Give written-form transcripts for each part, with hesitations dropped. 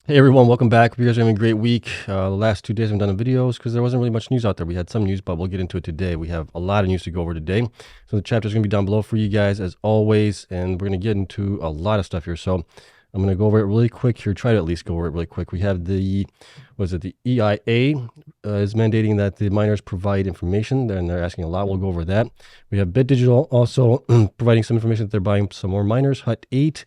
Hey everyone, welcome back. Hope you guys are having a great week. The last 2 days I've done videos because there wasn't really much news out there. We had some news, but we'll get into it today. We have a lot of news to go over today. So the chapter is going to be down below for you guys as always, and we're going to get into a lot of stuff here. So I'm going to go over it really quick here. Try to at least go over it really quick. We have the EIA is mandating that the miners provide information, and they're asking a lot. We'll go over that. We have Digital also providing some information that they're buying some more miners. Hut 8.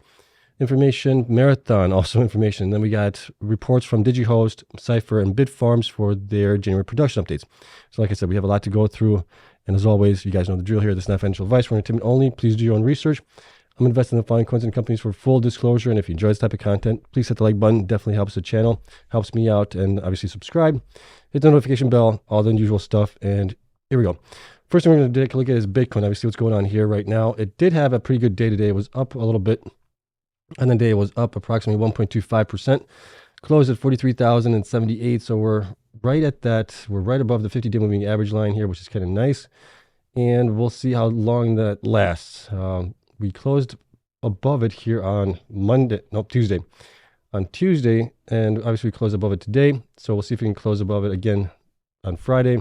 Information, Marathon, also information. And then we got reports from Digihost, Cipher, and Bitfarms for their January production updates. So like I said, we have a lot to go through. And as always, you guys know the drill here. This is not financial advice. We're entertainment only. Please do your own research. I'm investing in the following coins and companies for full disclosure. And if you enjoy this type of content, please hit the like button. Definitely helps the channel, helps me out. And obviously subscribe. Hit the notification bell, all the usual stuff. And here we go. First thing we're going to take a look at is Bitcoin. Obviously what's going on here right now. It did have a pretty good day today. It was up a little bit. And the day was up approximately 1.25%, closed at 43,078. So we're right at that. We're right above the 50-day moving average line here, which is kind of nice. And we'll see how long that lasts. We closed above it here on Tuesday. On Tuesday, and obviously we closed above it today. So we'll see if we can close above it again on Friday,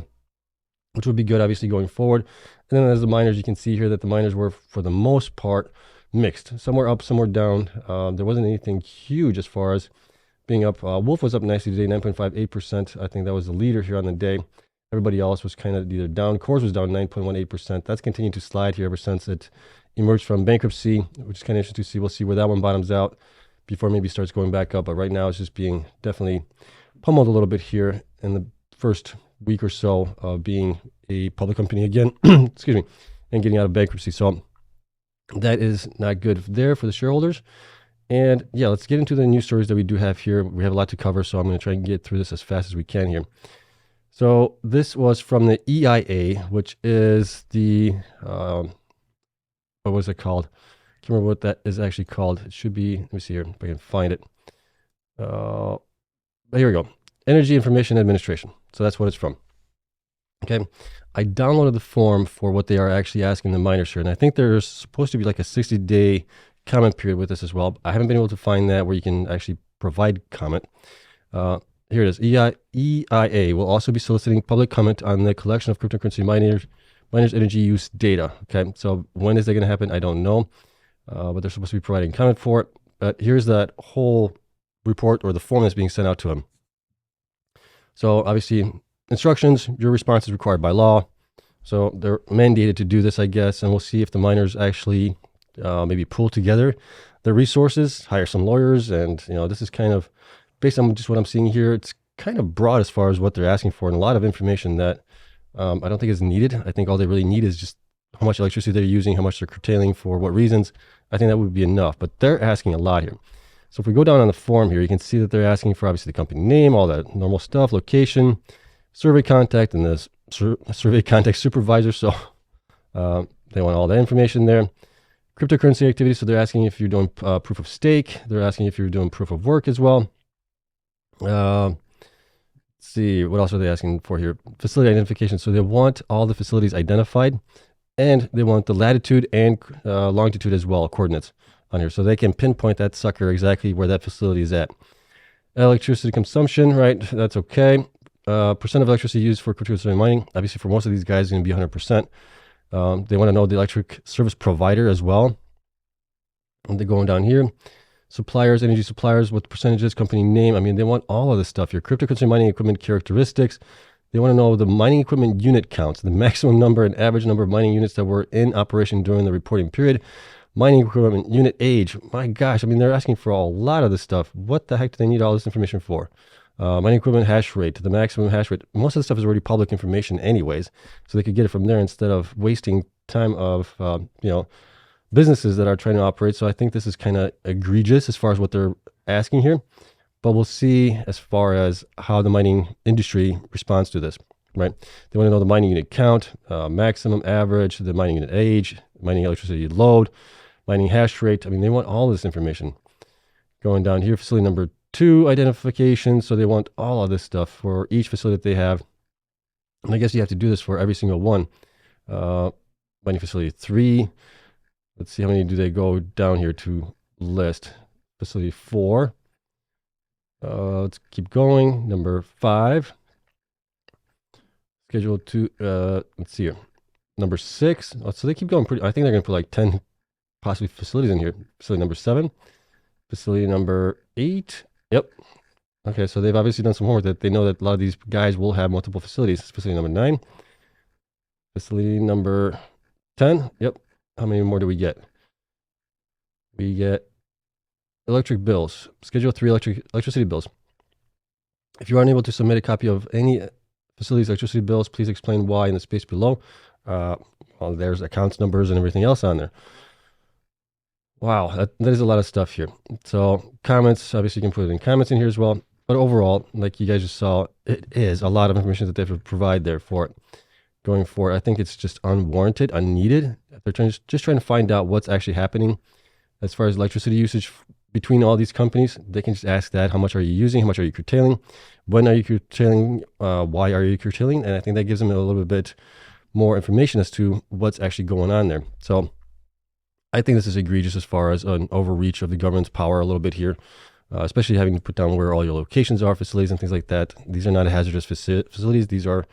which would be good, obviously, going forward. And then as the miners, you can see here that the miners were, for the most part, mixed. Somewhere up, somewhere down. There wasn't anything huge as far as being up. Wolf was up nicely today, 9.58%. I think that was the leader here on the day. Everybody else was kind of either down. Cores was down 9.18%. That's continued to slide here ever since it emerged from bankruptcy, which is kind of interesting to see. We'll see where that one bottoms out before maybe starts going back up. But right now it's just being definitely pummeled a little bit here in the first week or so of being a public company again, excuse me, and getting out of bankruptcy. So that is not good there for the shareholders. And yeah, let's get into the news stories that we do have here. We have a lot to cover, so I'm going to try and get through this as fast as we can here. So this was from the EIA, which is the, what was it called? I can't remember what that is actually called. It should be, let me see here if I can find it. But here we go. Energy Information Administration. So that's what it's from. Okay. I downloaded the form for what they are actually asking the miners here. And I think there's supposed to be like a 60-day comment period with this as well. I haven't been able to find that where you can actually provide comment. Here it is. EIA will also be soliciting public comment on the collection of cryptocurrency miners' energy use data. Okay. So when is that going to happen? I don't know. But they're supposed to be providing comment for it. But here's that whole report or the form that's being sent out to them. So obviously, instructions, your response is required by law. So they're mandated to do this, I guess. And we'll see if the miners actually maybe pull together their resources, hire some lawyers. And, this is kind of based on just what I'm seeing here. It's kind of broad as far as what they're asking for and a lot of information that I don't think is needed. I think all they really need is just how much electricity they're using, how much they're curtailing, for what reasons. I think that would be enough. But they're asking a lot here. So if we go down on the form here, you can see that they're asking for obviously the company name, all that normal stuff, location, survey contact, and the survey contact supervisor. So they want all that information there. Cryptocurrency activity. So they're asking if you're doing proof of stake. They're asking if you're doing proof of work as well. Let's see, what else are they asking for here? Facility identification. So they want all the facilities identified, and they want the latitude and longitude as well, coordinates on here. So they can pinpoint that sucker exactly where that facility is at. Electricity consumption, right? That's okay. Percent of electricity used for cryptocurrency mining. Obviously, for most of these guys, it's going to be 100%. They want to know the electric service provider as well. And they're going down here. Suppliers, energy suppliers, what percentages, company name. I mean, they want all of this stuff here. Cryptocurrency mining equipment characteristics. They want to know the mining equipment unit counts, the maximum number and average number of mining units that were in operation during the reporting period. Mining equipment unit age. My gosh, I mean, they're asking for a lot of this stuff. What the heck do they need all this information for? Mining equipment hash rate, the maximum hash rate. Most of the stuff is already public information anyways, so they could get it from there instead of wasting time of, businesses that are trying to operate. So I think this is kind of egregious as far as what they're asking here, but we'll see as far as how the mining industry responds to this, right? They want to know the mining unit count, maximum, average, the mining unit age, mining electricity load, mining hash rate. I mean, they want all this information. Going down here, facility number 2, identification. So they want all of this stuff for each facility that they have. And I guess you have to do this for every single one. Mining facility 3. Let's see how many do they go down here to list. Facility 4. Let's keep going. Number 5. Scheduled to, let's see here. Number 6. Oh, so they keep going pretty. I think they're going to put like 10 possibly facilities in here. Facility number 7. Facility number 8. Yep. Okay, so they've obviously done some homework that they know that a lot of these guys will have multiple facilities. Facility number 9. Facility number 10. Yep. How many more do we get? We get electric bills. Schedule 3 electricity bills. If you are unable to submit a copy of any facility's electricity bills, please explain why in the space below. Well, there's accounts numbers and everything else on there. Wow, that is a lot of stuff here. So comments, obviously you can put it in comments in here as well. But overall, like you guys just saw, it is a lot of information that they have to provide there for it. Going forward, I think it's just unwarranted, unneeded. They're just trying to find out what's actually happening as far as electricity usage between all these companies. They can just ask that, how much are you using? How much are you curtailing? When are you curtailing? Why are you curtailing? And I think that gives them a little bit more information as to what's actually going on there. So I think this is egregious as far as an overreach of the government's power a little bit here, especially having to put down where all your locations are, facilities and things like that. These are not hazardous facilities. These are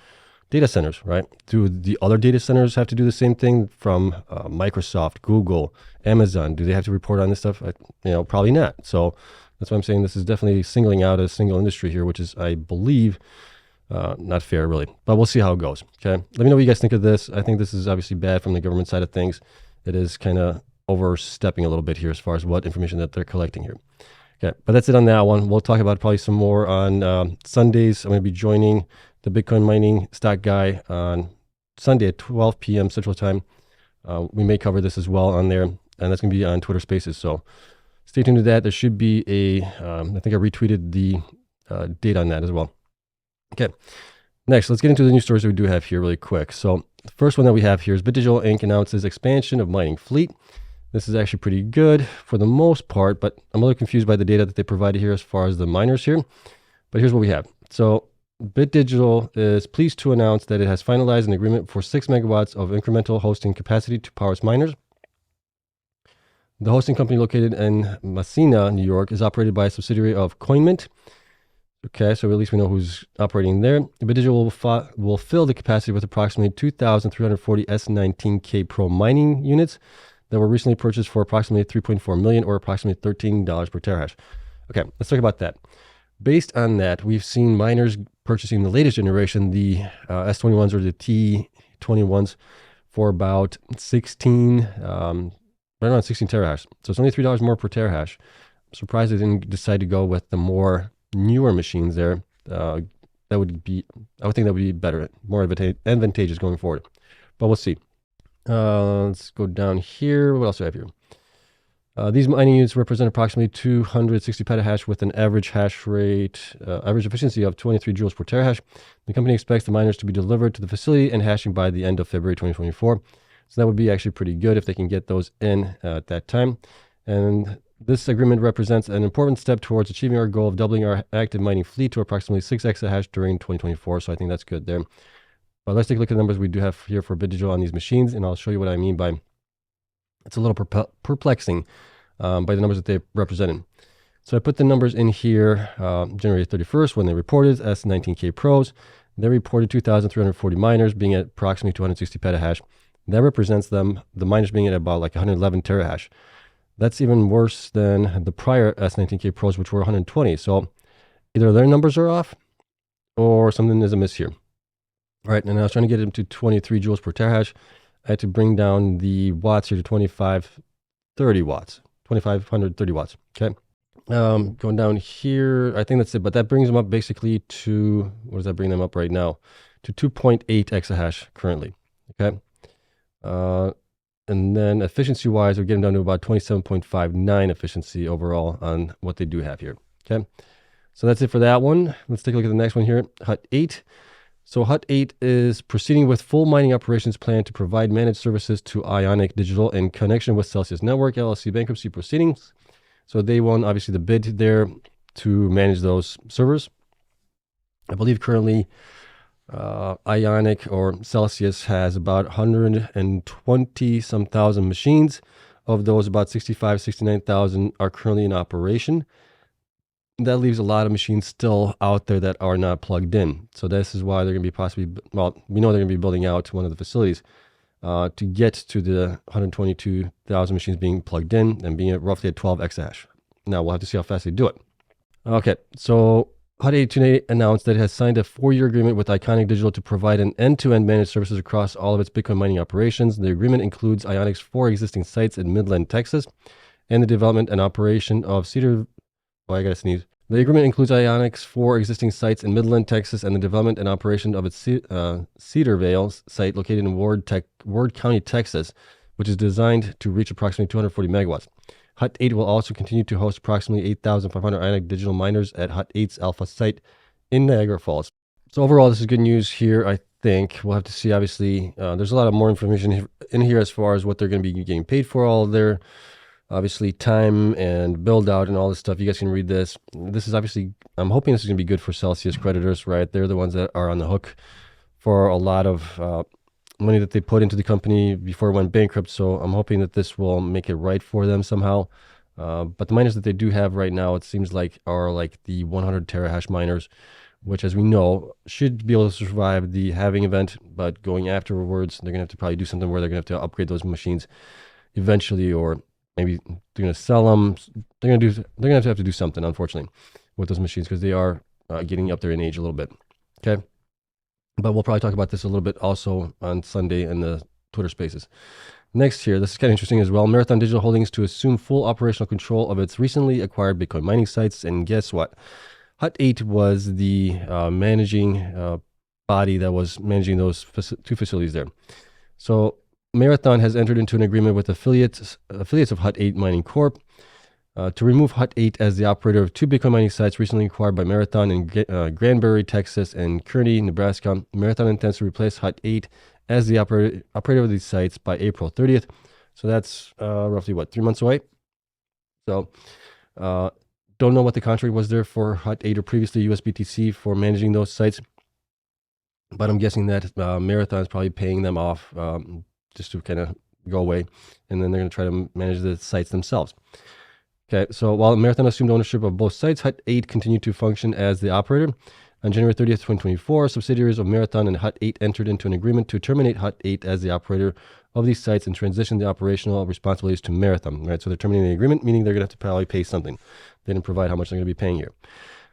data centers, right? Do the other data centers have to do the same thing from Microsoft, Google, Amazon? Do they have to report on this stuff? Probably not. So that's why I'm saying this is definitely singling out a single industry here, which is, I believe, not fair, really. But we'll see how it goes. Okay. Let me know what you guys think of this. I think this is obviously bad from the government side of things. It is kind of overstepping a little bit here as far as what information that they're collecting here. Okay. But that's it on that one. We'll talk about probably some more on Sundays. I'm going to be joining the Bitcoin mining stock guy on Sunday at 12 p.m. Central Time. We may cover this as well on there, and that's going to be on Twitter Spaces. So stay tuned to that. There should be I think I retweeted the date on that as well. Okay. Next, let's get into the news stories that we do have here really quick. So the first one that we have here is BitDigital Inc. announces expansion of mining fleet. This is actually pretty good for the most part, but I'm a little confused by the data that they provided here as far as the miners here. But here's what we have. So BitDigital is pleased to announce that it has finalized an agreement for 6 megawatts of incremental hosting capacity to power its miners. The hosting company located in Massena, New York, is operated by a subsidiary of CoinMint. Okay, so at least we know who's operating there. BitDigital will fill the capacity with approximately 2,340 S19K Pro mining units that were recently purchased for approximately $3.4 million or approximately $13 per terahash. Okay, let's talk about that. Based on that, we've seen miners purchasing the latest generation, the S21s or the T21s, for about 16, right around 16 terahash. So it's only $3 more per terahash. I'm surprised they didn't decide to go with the more newer machines there. That would be, I would think that would be better, more advantageous going forward. But we'll see. Let's go down here. What else do I have here? These mining units represent approximately 260 petahash with an average hash rate, average efficiency of 23 joules per terahash. The company expects the miners to be delivered to the facility and hashing by the end of February 2024. So that would be actually pretty good if they can get those in at that time. And this agreement represents an important step towards achieving our goal of doubling our active mining fleet to approximately 6 exahash during 2024. So I think that's good there. But let's take a look at the numbers we do have here for BitDigital on these machines, and I'll show you what I mean by it's a little perplexing by the numbers that they represented. So I put the numbers in here, January 31st, when they reported S19K Pros. They reported 2,340 miners being at approximately 260 petahash. That represents the miners being at about like 111 terahash. That's even worse than the prior S19K Pros, which were 120. So either their numbers are off or something is amiss here. All right, and I was trying to get them to 23 joules per terahash. I had to bring down the watts here to 2530 watts, 2530 watts. Okay. Going down here, I think that's it, but that brings them up basically to, what does that bring them up right now? To 2.8 exahash currently. Okay. And then efficiency wise, we're getting down to about 27.59 efficiency overall on what they do have here. Okay. So that's it for that one. Let's take a look at the next one here. Hut 8. So Hut 8 is proceeding with full mining operations plan to provide managed services to Ionic Digital in connection with Celsius Network LLC bankruptcy proceedings. So they won, obviously, the bid there to manage those servers. I believe currently Ionic or Celsius has about 120 some thousand machines. Of those, about 69,000 are currently in operation. that leaves a lot of machines still out there that are not plugged in. So this is why they're going to be possibly, well, we know they're going to be building out one of the facilities to get to the 122,000 machines being plugged in and being roughly at 12 exahash. Now we'll have to see how fast they do it. Okay, so Hut 8 today announced that it has signed a 4-year agreement with Ionic Digital to provide an end-to-end managed services across all of its Bitcoin mining operations. The agreement includes Ionic's 4 existing sites in Midland, Texas, and the development and operation of Cedar. Oh, I gotta sneeze. The agreement includes Ionic's 4 existing sites in Midland, Texas, and the development and operation of its Cedarvale site located in Ward County, Texas, which is designed to reach approximately 240 megawatts. Hut 8 will also continue to host approximately 8,500 Ionic digital miners at Hut 8's Alpha site in Niagara Falls. So overall, this is good news here, I think. We'll have to see, obviously. There's a lot of more information in here as far as what they're going to be getting paid for all their, obviously, time and build out and all this stuff. You guys can read this. This is obviously, I'm hoping this is going to be good for Celsius creditors, right? They're the ones that are on the hook for a lot of money that they put into the company before it went bankrupt. So I'm hoping that this will make it right for them somehow. But the miners that they do have right now, it seems like, are like the 100 terahash miners, which, as we know, should be able to survive the halving event. But going afterwards, they're going to have to probably do something where they're going to have to upgrade those machines eventually, or maybe they're going to sell them. They're going to have to do something, unfortunately, with those machines, because they are getting up there in age a little bit. Okay. But we'll probably talk about this a little bit also on Sunday in the Twitter Spaces. Next here, this is kind of interesting as well. Marathon Digital Holdings to assume full operational control of its recently acquired Bitcoin mining sites. And guess what? Hut 8 was the managing body that was managing those 2 facilities there. So Marathon has entered into an agreement with affiliates of Hut 8 Mining Corp. To remove Hut 8 as the operator of 2 Bitcoin mining sites recently acquired by Marathon in Granbury, Texas, and Kearney, Nebraska. Marathon intends to replace Hut 8 as the operator of these sites by April 30th. So that's roughly, 3 months away? So don't know what the contract was there for Hut 8 or previously USBTC for managing those sites. But I'm guessing that Marathon is probably paying them off just to kind of go away. And then they're going to try to manage the sites themselves. Okay, so while Marathon assumed ownership of both sites, Hut 8 continued to function as the operator. On January 30th, 2024, subsidiaries of Marathon and Hut 8 entered into an agreement to terminate Hut 8 as the operator of these sites and transition the operational responsibilities to Marathon. Right, so they're terminating the agreement, meaning they're going to have to probably pay something. They didn't provide how much they're going to be paying here.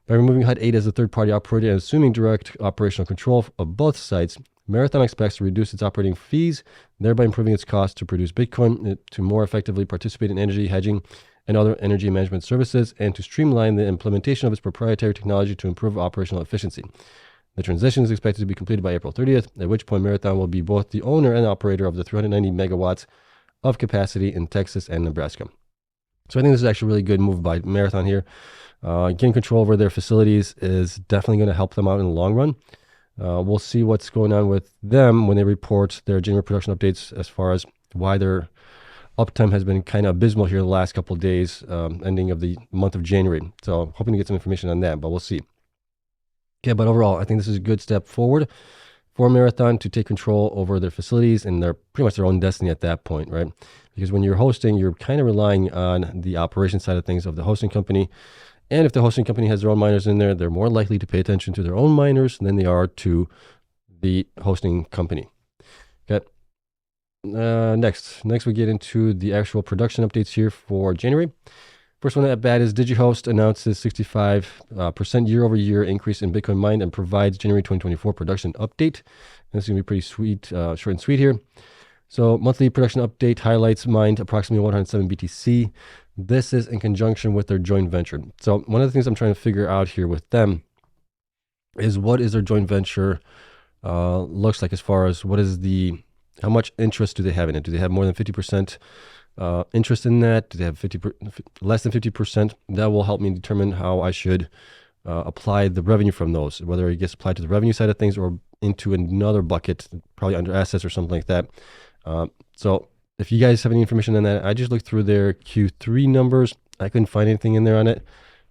By removing Hut 8 as a third-party operator and assuming direct operational control of both sites, Marathon expects to reduce its operating fees, thereby improving its cost to produce Bitcoin, to more effectively participate in energy hedging and other energy management services, and to streamline the implementation of its proprietary technology to improve operational efficiency. The transition is expected to be completed by April 30th, at which point Marathon will be both the owner and operator of the 390 megawatts of capacity in Texas and Nebraska. So I think this is actually a really good move by Marathon here. Getting control over their facilities is definitely going to help them out in the long run. We'll see what's going on with them when they report their January production updates as far as why their uptime has been kind of abysmal here the last couple of days, ending of the month of January. So hoping to get some information on that, but we'll see. Okay, but overall, I think this is a good step forward for Marathon to take control over their facilities and their pretty much their own destiny at that point, right? Because when you're hosting, you're kind of relying on the operation side of things of the hosting company. And if the hosting company has their own miners in there, they're more likely to pay attention to their own miners than they are to the hosting company. Okay. Next we get into the actual production updates here for January. First one at bat is Digihost announces 65% year-over-year increase in Bitcoin mined and provides January 2024 production update. And this is going to be pretty sweet, short and sweet here. So monthly production update highlights mined approximately 107 BTC. This is in conjunction with their joint venture. So one of the things I'm trying to figure out here with them is what is their joint venture looks like as far as how much interest do they have in it? Do they have more than 50% interest in that? Do they have less than 50%? That will help me determine how I should apply the revenue from those, whether it gets applied to the revenue side of things or into another bucket, probably under assets or something like that. So if you guys have any information on that, I just looked through their Q3 numbers. I couldn't find anything in there on it.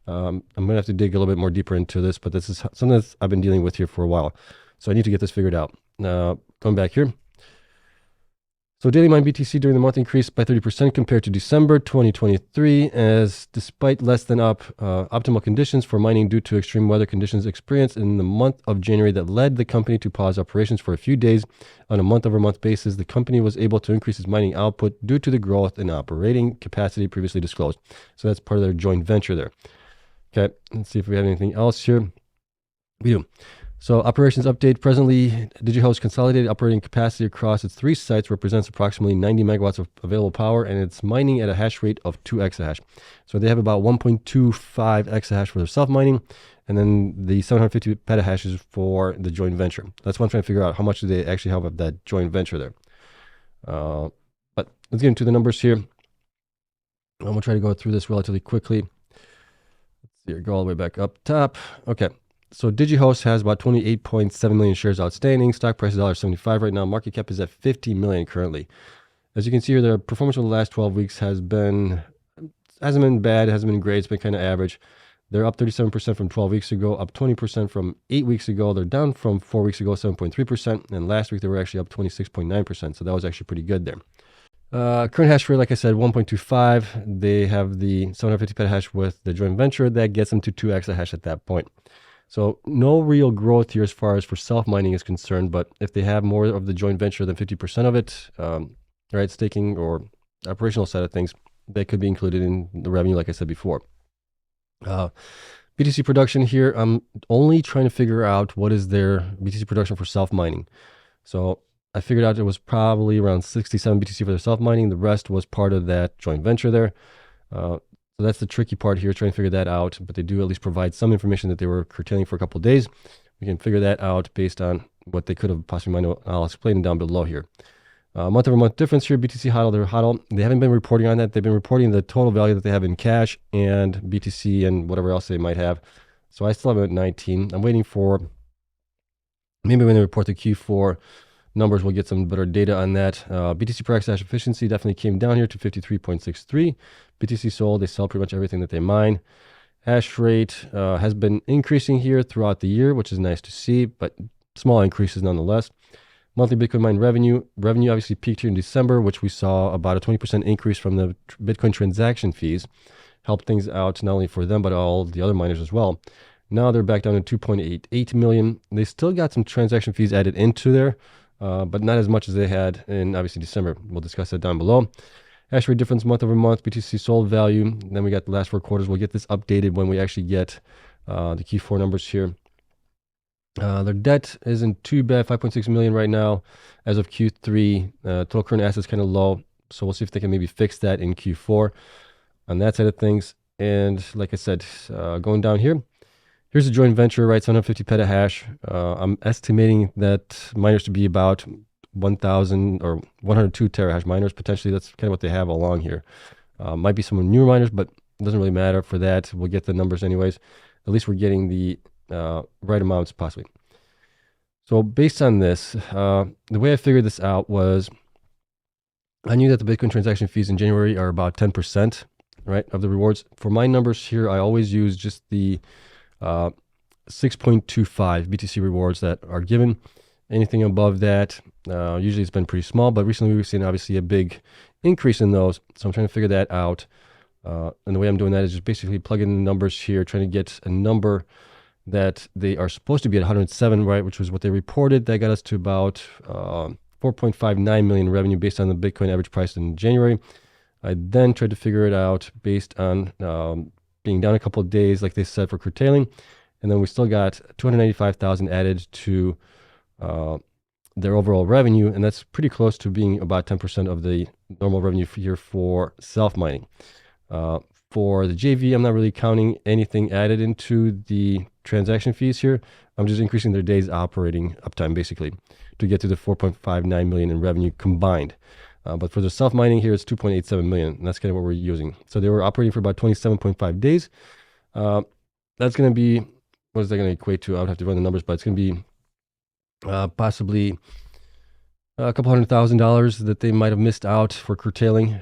I'm going to have to dig a little bit more deeper into this, but this is something that I've been dealing with here for a while. So I need to get this figured out. Going back here. So daily mine BTC during the month increased by 30% compared to December 2023, as despite less than optimal conditions for mining due to extreme weather conditions experienced in the month of January that led the company to pause operations for a few days on a month-over-month basis, the company was able to increase its mining output due to the growth in operating capacity previously disclosed. So that's part of their joint venture there. Okay, let's see if we have anything else here. We do. So operations update. Presently, Digihost consolidated operating capacity across its 3 sites represents approximately 90 megawatts of available power, and it's mining at a hash rate of 2 exahash. So they have about 1.25 exahash for their self-mining, and then the 750 petahashes for the joint venture. That's what I'm trying to figure out. How much do they actually have of that joint venture there? But let's get into the numbers here. I'm going to try to go through this relatively quickly. Let's see, go all the way back up top. Okay. So Digihost has about 28.7 million shares outstanding. Stock price is $1.75 right now. Market cap is at 50 million currently. As you can see here, their performance over the last 12 weeks hasn't been bad. It hasn't been great. It's been kind of average. They're up 37% from 12 weeks ago, up 20% from 8 weeks ago. They're down from 4 weeks ago, 7.3%. And last week, they were actually up 26.9%. So that was actually pretty good there. Current hash rate, like I said, 1.25. They have the 750 petahash with the joint venture. That gets them to 2 exahash at that point. So no real growth here as far as for self-mining is concerned, but if they have more of the joint venture than 50% of it, right, staking or operational side of things, that could be included in the revenue, like I said before. BTC production here, I'm only trying to figure out what is their BTC production for self-mining. So I figured out it was probably around 67 BTC for their self-mining. The rest was part of that joint venture there. So that's the tricky part here, trying to figure that out. But they do at least provide some information that they were curtailing for a couple of days. We can figure that out based on what they could have possibly mined. I'll explain it down below here. Month-over-month difference here, BTC HODL, they're HODL. They haven't been reporting on that. They've been reporting the total value that they have in cash and BTC and whatever else they might have. So I still have it at 19. I'm waiting for, maybe when they report the Q4 numbers, we'll get some better data on that. BTC per exahash efficiency definitely came down here to 53.63. BTC sold, they sell pretty much everything that they mine. Hash rate has been increasing here throughout the year, which is nice to see, but small increases nonetheless. Monthly Bitcoin mine revenue. Revenue obviously peaked here in December, which we saw about a 20% increase from the Bitcoin transaction fees. Helped things out not only for them, but all the other miners as well. Now they're back down to 2.88 million. They still got some transaction fees added into there, but not as much as they had in obviously December. We'll discuss that down below. Hash rate difference month over month, BTC sold value. Then we got the last 4 quarters. We'll get this updated when we actually get the Q4 numbers here. Their debt isn't too bad, 5.6 million right now as of Q3. Total current assets kind of low, so we'll see if they can maybe fix that in Q4 on that side of things. And like I said, going down here, here's a joint venture, right? 750 petahash. I'm estimating that miners to be about 1,000 or 102 terahash miners. Potentially, that's kind of what they have along here. Might be some newer miners, but it doesn't really matter for that. We'll get the numbers anyways. At least we're getting the right amounts possibly. So based on this, the way I figured this out was I knew that the Bitcoin transaction fees in January are about 10%, right, of the rewards. For my numbers here, I always use just the 6.25 BTC rewards that are given. Anything above that, usually it's been pretty small, but recently we've seen obviously a big increase in those. So I'm trying to figure that out. And the way I'm doing that is just basically plugging in the numbers here, trying to get a number that they are supposed to be at 107, right, which was what they reported. That got us to about 4.59 million revenue based on the Bitcoin average price in January. I then tried to figure it out based on being down a couple of days, like they said, for curtailing. And then we still got 295,000 added to their overall revenue, and that's pretty close to being about 10% of the normal revenue here for self-mining. For the JV, I'm not really counting anything added into the transaction fees here. I'm just increasing their days operating uptime, basically, to get to the 4.59 million in revenue combined. But for the self-mining here, it's 2.87 million, and that's kind of what we're using. So they were operating for about 27.5 days. That's going to be, what is that going to equate to? I would have to run the numbers, but it's going to be possibly a couple $100,000 that they might have missed out for curtailing.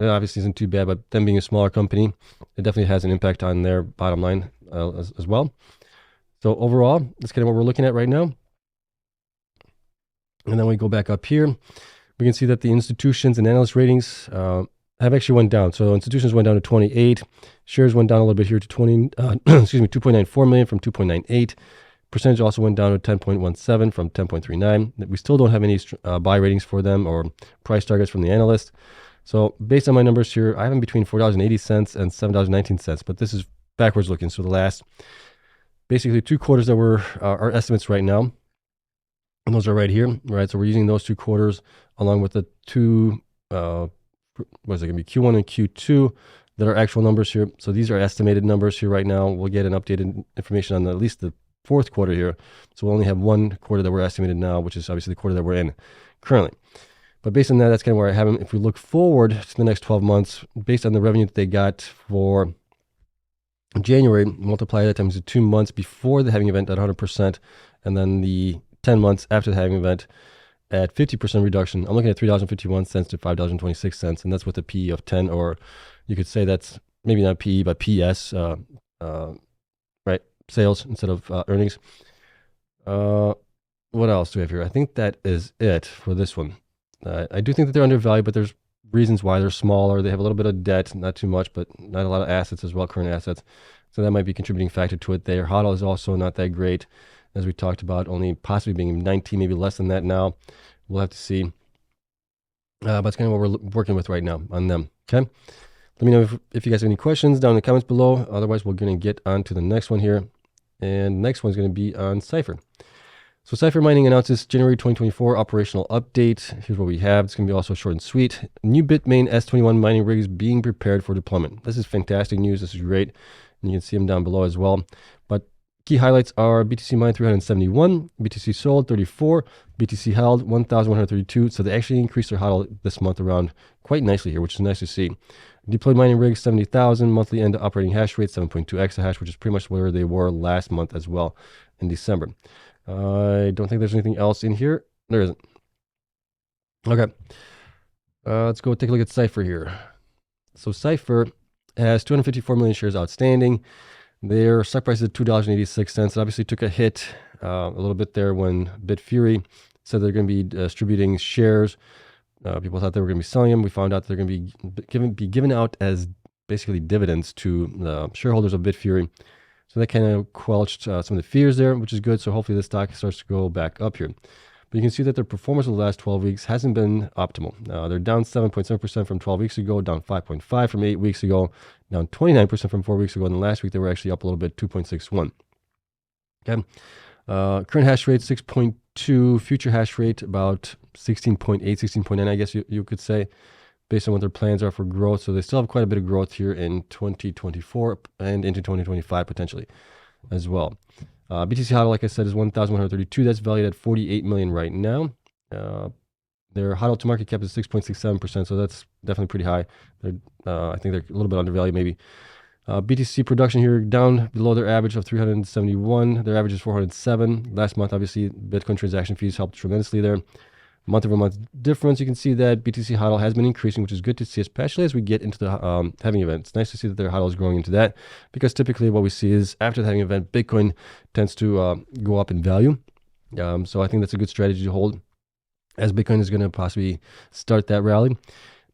It obviously isn't too bad, but them being a smaller company, it definitely has an impact on their bottom line as well. So overall, that's kind of what we're looking at right now. And then we go back up here. We can see that the institutions and analyst ratings have actually went down. So institutions went down to 28. Shares went down a little bit here to 2.94 million from 2.98. Percentage also went down to 10.17 from 10.39. We still don't have any buy ratings for them or price targets from the analyst. So based on my numbers here, I have them between $4.80 and $7.19, but this is backwards looking. So the last basically 2 quarters that were our estimates right now, and those are right here, right? So we're using those 2 quarters along with the two, what is it going to be, Q1 and Q2 that are actual numbers here. So these are estimated numbers here right now. We'll get an updated information on at least the 4th quarter here. So we'll only have 1 quarter that we're estimated now, which is obviously the quarter that we're in currently. But based on that, that's kind of where I have them. If we look forward to the next 12 months, based on the revenue that they got for January, multiply that times the 2 months before the halving event at 100%, and then the 10 months after the halving event at 50% reduction, I'm looking at $3.51 to $5.26, and that's with a PE of 10, or you could say that's maybe not PE, but PS, right? Sales instead of earnings. What else do we have here? I think that is it for this one. I do think that they're undervalued, but there's reasons why they're smaller. They have a little bit of debt, not too much, but not a lot of assets as well, current assets. So that might be a contributing factor to it there. HODL is also not that great, as we talked about, only possibly being 19, maybe less than that now. We'll have to see. But it's kind of what we're working with right now on them. Okay. Let me know if you guys have any questions down in the comments below. Otherwise, we're going to get on to the next one here. And the next one's going to be on Cipher. So Cipher Mining announces January 2024 operational update. Here's what we have. It's going to be also short and sweet. New Bitmain S21 mining rigs being prepared for deployment. This is fantastic news. This is great. And you can see them down below as well. But key highlights are BTC mined 371, BTC sold 34, BTC held 1,132. So they actually increased their HODL this month around quite nicely here, which is nice to see. Deployed mining rigs 70,000, monthly end operating hash rate 7.2 exahash, which is pretty much where they were last month as well in December. I don't think there's anything else in here. There isn't. Okay. Let's go take a look at Cipher here. So Cipher has 254 million shares outstanding. Their stock price is $2.86. It obviously took a hit a little bit there when Bitfury said they're going to be distributing shares. People thought they were going to be selling them. We found out they're going to be given out as basically dividends to the shareholders of Bitfury. So that kind of quelched some of the fears there, which is good. So hopefully the stock starts to go back up here. But you can see that their performance over the last 12 weeks hasn't been optimal. They're down 7.7% from 12 weeks ago, down 5.5% from 8 weeks ago, down 29% from 4 weeks ago. And then last week they were actually up a little bit, 2.61. Okay. Current hash rate 6.2, future hash rate about 16.8, 16.9, I guess you could say, based on what their plans are for growth. So they still have quite a bit of growth here in 2024 and into 2025 potentially as well. BTC HODL, like I said, is 1,132. That's valued at 48 million right now. Their HODL to market cap is 6.67%, so that's definitely pretty high. I think they're a little bit undervalued maybe. BTC production here down below their average of 371. Their average is 407. Last month, obviously, Bitcoin transaction fees helped tremendously there. Month-over-month difference, you can see that BTC HODL has been increasing, which is good to see, especially as we get into the halving event. It's nice to see that their HODL is growing into that, because typically what we see is after the halving event, Bitcoin tends to go up in value. So I think that's a good strategy to hold, as Bitcoin is going to possibly start that rally.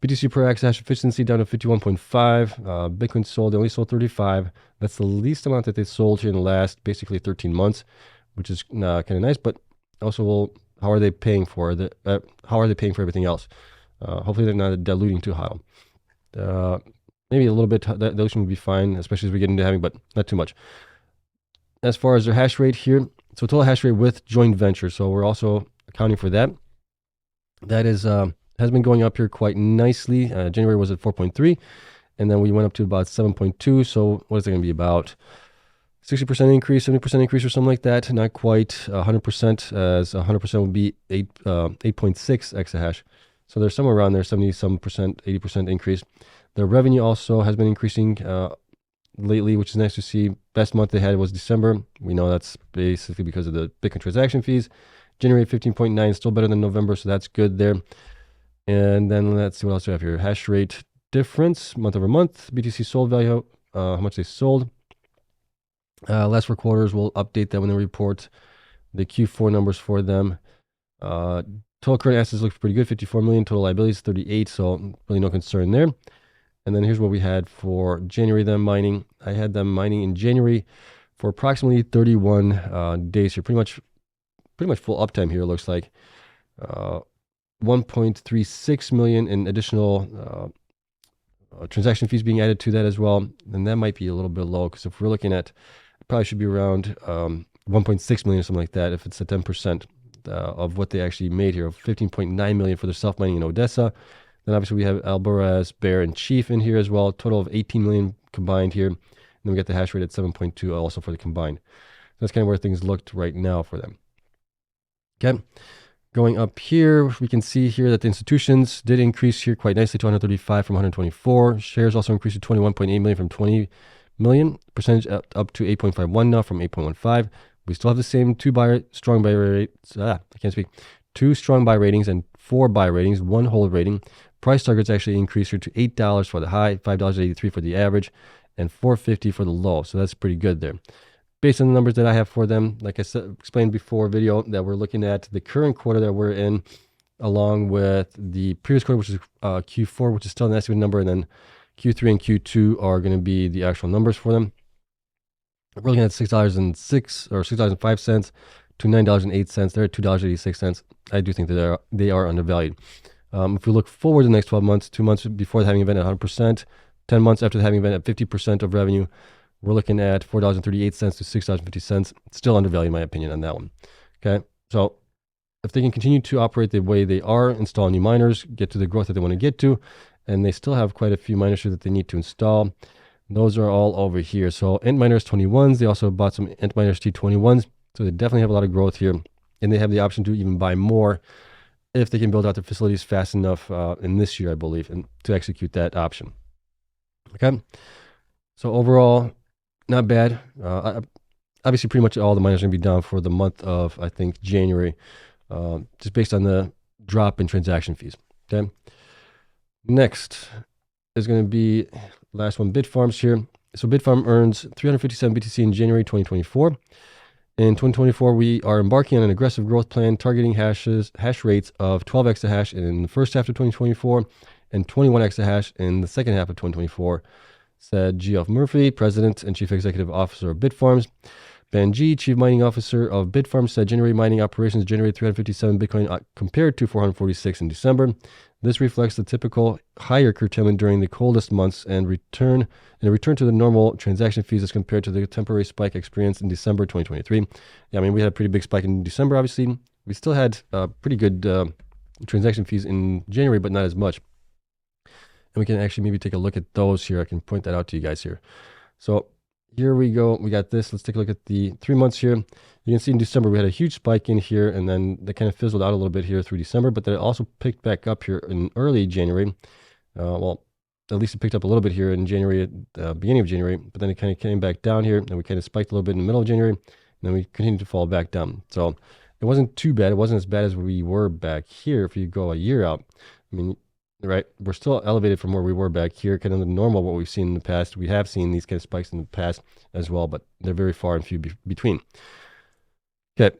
BTC per exahash efficiency down to 51.5. Bitcoin sold, they only sold 35. That's the least amount that they sold here in the last basically 13 months, which is kind of nice, but also how are they paying for how are they paying for everything else? Hopefully they're not diluting too high. Maybe a little bit dilution would be fine, especially as we get into having, but not too much. As far as their hash rate here, so total hash rate with joint venture. So we're also accounting for that. That is has been going up here quite nicely. January was at 4.3, and then we went up to about 7.2. So what is it going to be, about 60% increase, 70% increase, or something like that? Not quite 100%, as 100% would be 8.6 exahash. So there's somewhere around there, 70-some percent, 80% increase. Their revenue also has been increasing lately, which is nice to see. Best month they had was December. We know that's basically because of the Bitcoin transaction fees. January 15.9, still better than November, so that's good there. And then let's see what else we have here. Hash rate difference, month over month. BTC sold value, how much they sold. Last 4 quarters, we'll update that when they report the Q4 numbers for them. Total Total current assets looks pretty good, 54 million. Total liabilities, 38. So really no concern there. And then here's what we had for January them mining. I had them mining in January for approximately 31 days here. Pretty much full uptime here, it looks like. 1.36 million in additional transaction fees being added to that as well. And that might be a little bit low, because if we're looking at, it probably should be around 1.6 million or something like that, if it's a 10% of what they actually made here, of 15.9 million for the self-mining in Odessa. Then obviously we have Albaraz, Bear, and Chief in here as well. Total of 18 million combined here. And then we get the hash rate at 7.2 also for the combined. That's kind of where things looked right now for them. Okay. Going up here, we can see here that the institutions did increase here quite nicely to 135 from 124. Shares also increased to 21.8 million from 20 million. Percentage up to 8.51 now from 8.15. We still have the same two strong buy ratings and 4 buy ratings, 1 hold rating. Price targets actually increased here to $8 for the high, $5.83 for the average, and $4.50 for the low. So that's pretty good there. Based on the numbers that I have for them, like I said, explained before video, that we're looking at the current quarter that we're in, along with the previous quarter, which is Q4, which is still an estimated number, and then Q3 and Q2 are going to be the actual numbers for them. We're looking at $6.06 or $6.05 to $9.08. They're at $2.86. I do think that they are undervalued. If we look forward to the next 12 months, 2 months before the halving event at 100%, 10 months after the halving event at 50% of revenue, we're looking at $4.38 to $6.50. Still undervalued, in my opinion, on that one. Okay, so if they can continue to operate the way they are, install new miners, get to the growth that they want to get to, and they still have quite a few miners here that they need to install. Those are all over here. So Antminers 21s, they also bought some Antminers T21s. So they definitely have a lot of growth here. And they have the option to even buy more if they can build out their facilities fast enough in this year, I believe, and to execute that option. Okay. So overall, not bad. Obviously, pretty much all the miners are going to be down for the month of, I think, January, just based on the drop in transaction fees. Okay. Next is going to be last one, Bitfarms here. So Bitfarm earns 357 BTC in January 2024. In 2024, we are embarking on an aggressive growth plan targeting hash rates of 12 exahash in the first half of 2024 and 21 exahash in the second half of 2024, said Geoff Murphy, President and Chief Executive Officer of Bitfarms. Ben G, Chief Mining Officer of Bitfarms, said January mining operations generated 357 Bitcoin compared to 446 in December. This reflects the typical higher curtailment during the coldest months and a return to the normal transaction fees as compared to the temporary spike experienced in December 2023. Yeah, I mean, we had a pretty big spike in December, obviously. We still had pretty good transaction fees in January, but not as much. And we can actually maybe take a look at those here. I can point that out to you guys here. So here we go. We got this. Let's take a look at the 3 months here. You can see in December, we had a huge spike in here, and then that kind of fizzled out a little bit here through December, but then it also picked back up here in early January. Well, at least it picked up a little bit here in January, at the beginning of January, but then it kind of came back down here, and we kind of spiked a little bit in the middle of January, and then we continued to fall back down. So it wasn't too bad. It wasn't as bad as we were back here if you go a year out. I mean, right, we're still elevated from where we were back here, kind of the normal what we've seen in the past. We have seen these kind of spikes in the past as well, but they're very far and few between. Okay.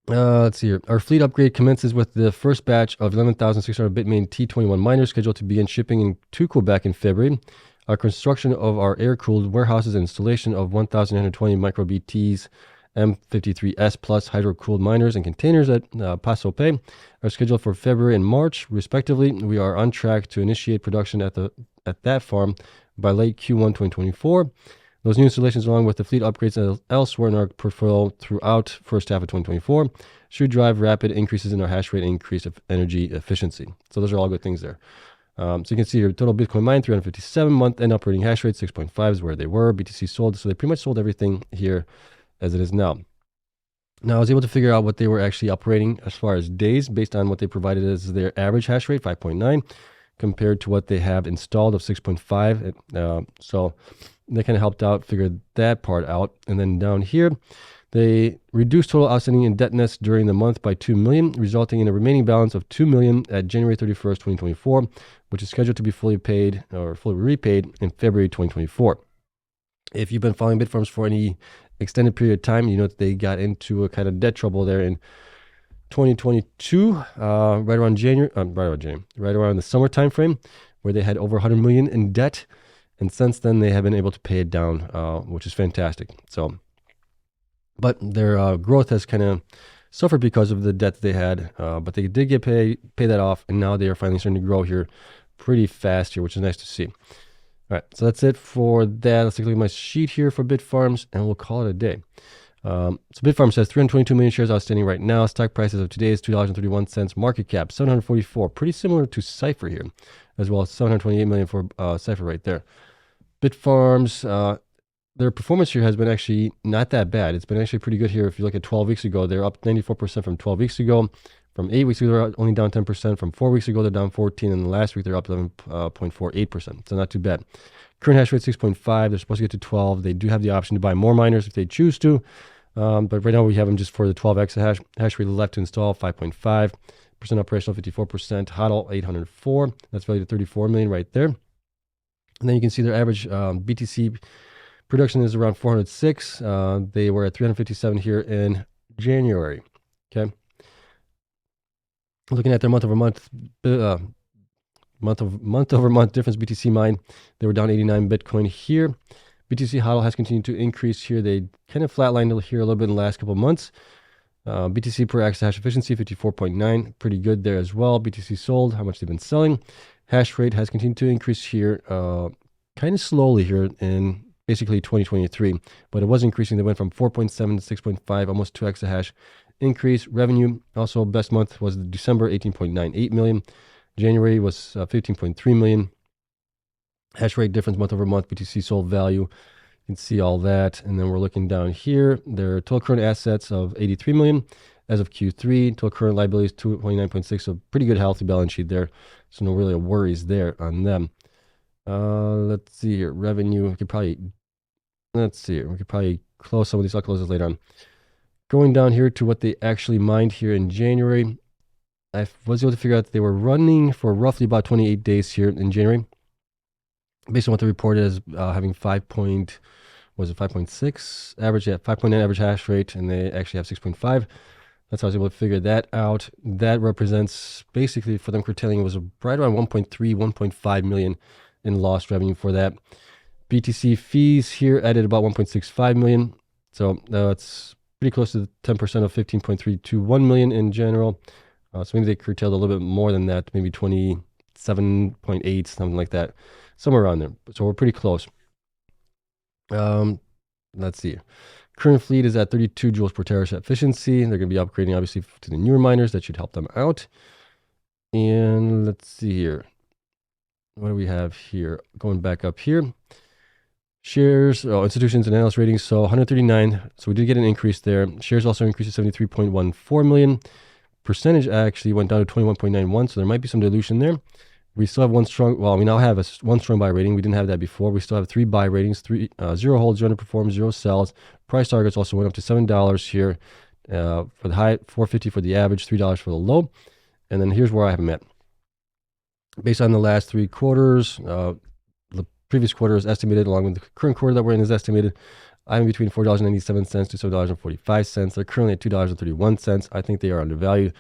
Let's see here. Our fleet upgrade commences with the first batch of 11,600 Bitmain T21 miners scheduled to begin shipping to Quebec in February. Our construction of our air-cooled warehouses and installation of 1,920 micro-BTs M53S plus hydro-cooled miners and containers at Paso Pe are scheduled for February and March, respectively. We are on track to initiate production at that farm by late Q1 2024. Those new installations, along with the fleet upgrades elsewhere in our portfolio throughout first half of 2024, should drive rapid increases in our hash rate and increase of energy efficiency. So those are all good things there. So you can see here, total Bitcoin mined, 357, month-end operating hash rate, 6.5 is where they were. BTC sold, so they pretty much sold everything here as it is now. Now, I was able to figure out what they were actually operating as far as days based on what they provided as their average hash rate, 5.9, compared to what they have installed of 6.5. So that kind of helped out, figured that part out. And then down here, they reduced total outstanding indebtedness during the month by $2 million, resulting in a remaining balance of $2 million at January 31st, 2024, which is scheduled to be fully paid or fully repaid in February 2024. If you've been following Bitfarms for any extended period of time, you know that they got into a kind of debt trouble there in 2022, right around January, right around the summer time frame, where they had over 100 million in debt, and since then they have been able to pay it down, which is fantastic. So, but their growth has kind of suffered because of the debt that they had, but they did get pay that off, and now they are finally starting to grow here pretty fast here, which is nice to see. All right, so that's it for that. Let's take a look at my sheet here for Bitfarms, and we'll call it a day. So Bitfarms has 322 million shares outstanding right now. Stock price as of today is $2.31. Market cap 744, pretty similar to Cipher here, as well as 728 million for Cipher right there. Bitfarms, their performance here has been actually not that bad. It's been actually pretty good here. If you look at 12 weeks ago, they're up 94% from 12 weeks ago. From 8 weeks ago, they're only down 10%. From 4 weeks ago, they're down 14%. And last week, they're up 11.48%. So not too bad. Current hash rate 6.5. They're supposed to get to 12. They do have the option to buy more miners if they choose to. But right now, we have them just for the 12x hash rate left to install, 5.5%. Operational, 54%. HODL, 804. That's valued at 34 million right there. And then you can see their average BTC production is around 406. They were at 357 here in January. Okay. Looking at their month-over-month difference, BTC mine, they were down 89 Bitcoin here. BTC HODL has continued to increase here. They kind of flatlined here a little bit in the last couple of months. BTC per exahash efficiency, 54.9, pretty good there as well. BTC sold, how much they've been selling. Hash rate has continued to increase here, kind of slowly here in basically 2023, but it was increasing. They went from 4.7 to 6.5, almost 2 exahash increase. Revenue, also best month was December, 18.98 million. January was 15.3 million. Hash rate difference month over month, BTC sold value. You can see all that. And then we're looking down here. Their total current assets of 83 million as of Q3. Total current liabilities 29.6. So pretty good healthy balance sheet there. So no really worries there on them. Let's see here. Revenue. We could probably close some of these. I'll close this later on. Going down here to what they actually mined here in January. I was able to figure out that they were running for roughly about 28 days here in January. Based on what they reported as having 5.6 average, 5.9 average hash rate, and they actually have 6.5. That's how I was able to figure that out. That represents basically for them curtailing, it was right around 1.3, 1.5 million in lost revenue for that. BTC fees here added about 1.65 million. So it's pretty close to 10% of 15.321 million in general. So maybe they curtailed a little bit more than that, maybe 27.8, something like that, somewhere around there. So we're pretty close. Let's see. Current fleet is at 32 joules per terahash efficiency. They're going to be upgrading, obviously, to the newer miners. That should help them out. And let's see here. What do we have here? Going back up here. Shares, institutions and analyst ratings. So 139. So we did get an increase there. Shares also increased to 73.14 million. Percentage actually went down to 21.91. So there might be some dilution there. We still have one strong, well, we now have one strong buy rating. We didn't have that before. We still have 3 buy ratings, 0 holds, 0 underperforms, 0 sells. Price targets also went up to $7 here for the high, $4.50 for the average, $3 for the low. And then here's where I have them at. Based on the last 3 quarters, the previous quarter is estimated, along with the current quarter that we're in is estimated. I'm between $4.97 to $7.45. They're currently at $2.31. I think they are undervalued.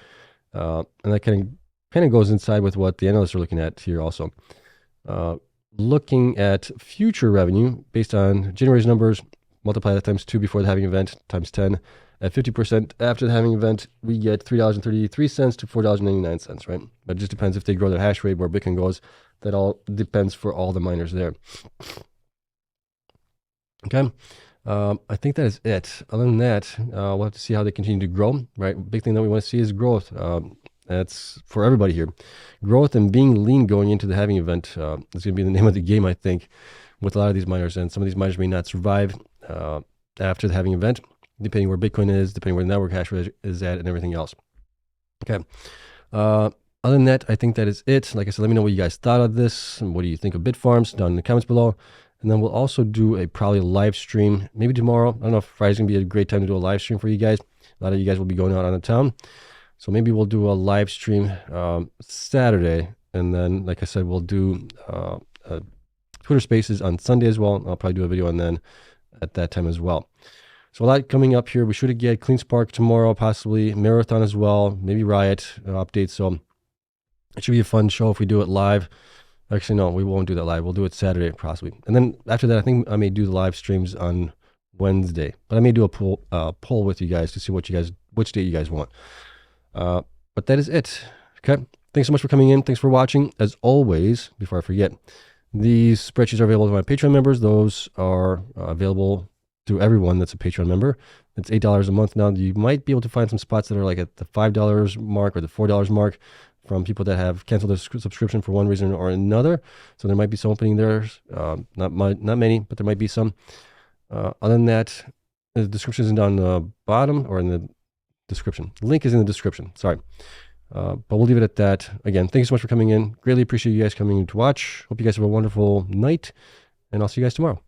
And that kind of goes inside with what the analysts are looking at here also. Looking at future revenue based on January's numbers, multiply that times 2 before the halving event, times 10. At 50% after the halving event, we get $3.33 to $4.99, right? But it just depends if they grow their hash rate, where Bitcoin goes. That all depends for all the miners there. Okay. I think that is it. Other than that, we'll have to see how they continue to grow, right? Big thing that we want to see is growth. That's for everybody here. Growth and being lean going into the halving event is going to be the name of the game, I think, with a lot of these miners. And some of these miners may not survive after the halving event, depending where Bitcoin is, depending where the network hash rate is at, and everything else. Okay. Other than that, I think that is it. Like I said, let me know what you guys thought of this. And what do you think of Bitfarms down in the comments below. And then we'll also do probably a live stream, maybe tomorrow. I don't know if Friday's going to be a great time to do a live stream for you guys. A lot of you guys will be going out on the town. So maybe we'll do a live stream Saturday. And then, like I said, we'll do Twitter Spaces on Sunday as well. I'll probably do a video on then at that time as well. So a lot coming up here. We should get Clean Spark tomorrow, possibly Marathon as well, maybe Riot updates. So it should be a fun show if we do it live. Actually, no, we won't do that live. We'll do it Saturday, possibly. And then after that, I think I may do the live streams on Wednesday. But I may do a poll with you guys to see which date you guys want. But that is it. Okay. Thanks so much for coming in. Thanks for watching. As always, before I forget, these spreadsheets are available to my Patreon members. Those are available to everyone that's a Patreon member. It's $8 a month now. You might be able to find some spots that are like at the $5 mark or the $4 mark from people that have canceled their subscription for one reason or another. So there might be some opening there. Not many, but there might be some. Other than that, the description is down the bottom or in the description. The link is in the description. Sorry. But we'll leave it at that. Again, thank you so much for coming in. Greatly appreciate you guys coming in to watch. Hope you guys have a wonderful night, and I'll see you guys tomorrow.